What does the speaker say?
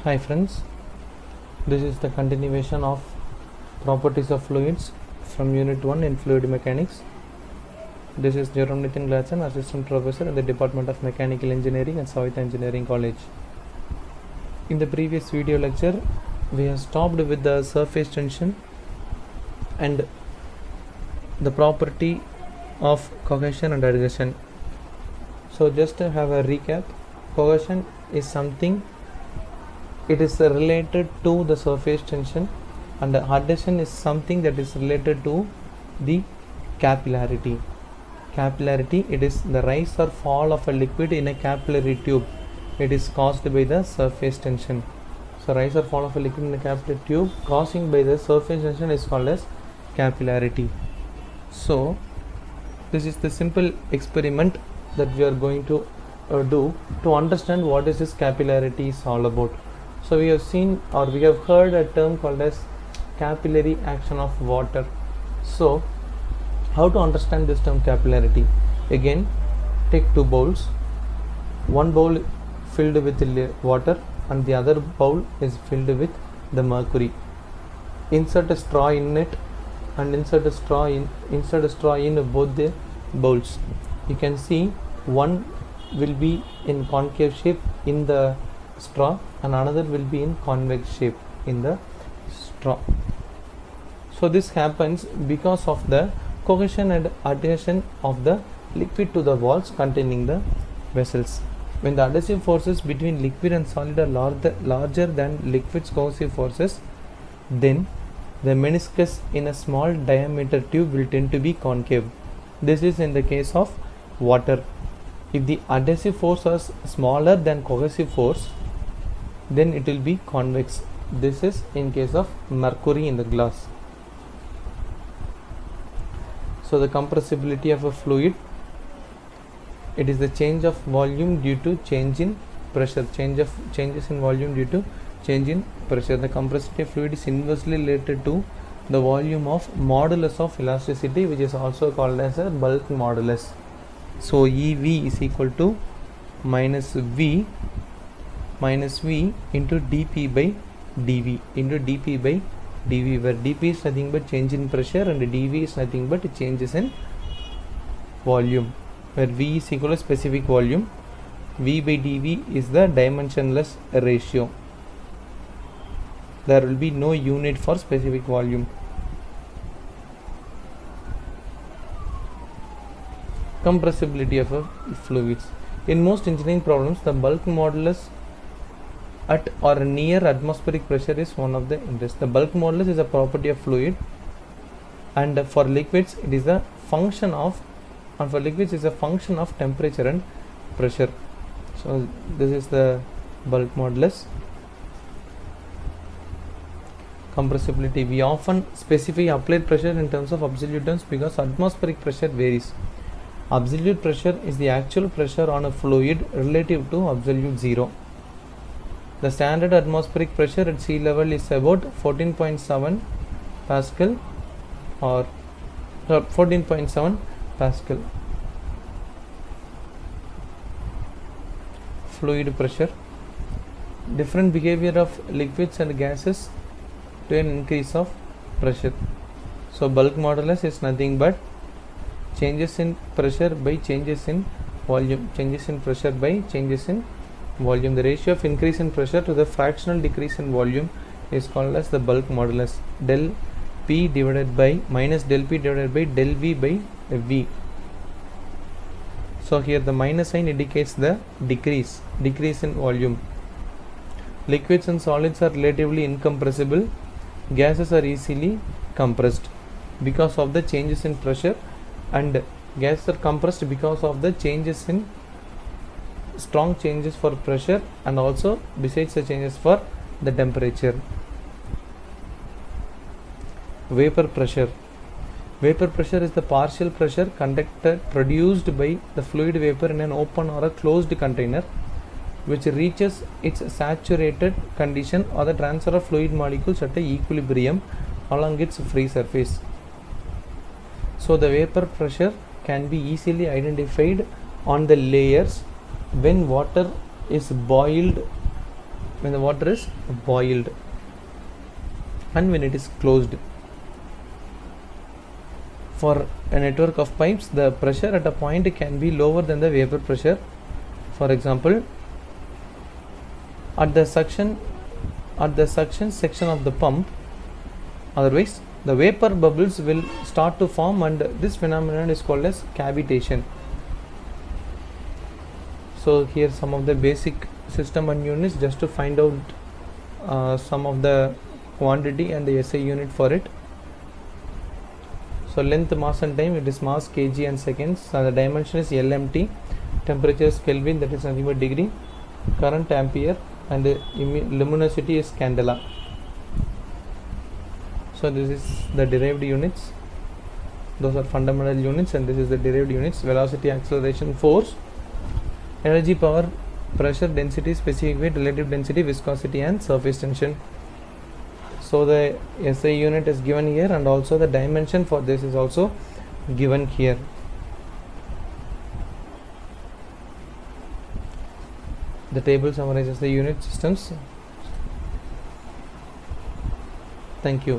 Hi friends, this is the continuation of properties of fluids from Unit 1 in Fluid Mechanics. This is Jerome Nitin Gladson, Assistant Professor in the Department of Mechanical Engineering at Savitha Engineering College. In the previous video lecture, we have stopped with the surface tension and the property of cohesion and adhesion. So just to have a recap, cohesion is something, it is related to the surface tension, and the adhesion is something that is related to the capillarity. Capillarity, it is the rise or fall of a liquid in a capillary tube. It is caused by the surface tension. So rise or fall of a liquid in a capillary tube causing by the surface tension is called as capillarity. So this is the simple experiment that we are going to do to understand what is this capillarity is all about. So we have seen, or we have heard, a term called as capillary action of water. So how to understand this term capillarity? Again, take two bowls. One bowl filled with water and the other bowl is filled with the mercury. Insert a straw in it and insert a straw in both the bowls. You can see one will be in concave shape in the straw and another will be in convex shape in the straw. So this happens because of the cohesion and adhesion of the liquid to the walls containing the vessels. When the adhesive forces between liquid and solid are larger than liquid's cohesive forces, then the meniscus in a small diameter tube will tend to be concave. This is in the case of water. If the adhesive force is smaller than cohesive force, then it will be convex. This is in case of mercury in the glass. So the compressibility of a fluid, it is the change of volume due to change in pressure. Changes in volume due to change in pressure. The compressibility of fluid is inversely related to the volume of modulus of elasticity, which is also called as a bulk modulus. So EV is equal to minus V into dP by dV into dP by dV, where dP is nothing but change in pressure and dV is nothing but changes in volume, where V is equal to specific volume. V by dV is the dimensionless ratio. There will be no unit for specific volume. Compressibility of fluids. In most engineering problems, the bulk modulus at or near atmospheric pressure is one of the interest. The bulk modulus is a property of fluid, and for liquids it is a function of, temperature and pressure. So this is the bulk modulus. Compressibility, we often specify applied pressure in terms of absolute terms because atmospheric pressure varies. Absolute pressure is the actual pressure on a fluid relative to absolute zero. The standard atmospheric pressure at sea level is about 14.7 Pascal or 14.7 Pascal. Fluid pressure, different behavior of liquids and gases to an increase of pressure. So bulk modulus is nothing but changes in pressure by changes in volume, changes in pressure by changes in volume. The ratio of increase in pressure to the fractional decrease in volume is called as the bulk modulus. Del P divided by minus del P divided by del V by V. So here the minus sign indicates the decrease in volume. Liquids and solids are relatively incompressible. Gases are easily compressed because of the changes in pressure, and gases are compressed because of the changes in strong changes for pressure and also besides the changes for the temperature. Vapor pressure. Vapor pressure is the partial pressure produced by the fluid vapor in an open or a closed container which reaches its saturated condition or the transfer of fluid molecules at a equilibrium along its free surface. So the vapor pressure can be easily identified on the layers when water is boiled when the water is boiled and when it is closed. For a network of pipes, the pressure at a point can be lower than the vapor pressure. For example, at the suction section of the pump. Otherwise, the vapor bubbles will start to form, and this phenomenon is called as cavitation. So here some of the basic system and units, just to find out some of the quantity and the SI unit for it. So length, mass and time, it is mass, kg and seconds. The dimension is LMT. Temperature is Kelvin, that is nothing but degree. Current ampere, and luminosity is candela. So this is the derived units. Those are fundamental units, and this is the derived units. Velocity, acceleration, force, energy, power, pressure, density, specific weight, relative density, viscosity and surface tension. So the SI unit is given here, and also the dimension for this is also given here. The table summarizes the unit systems. Thank you.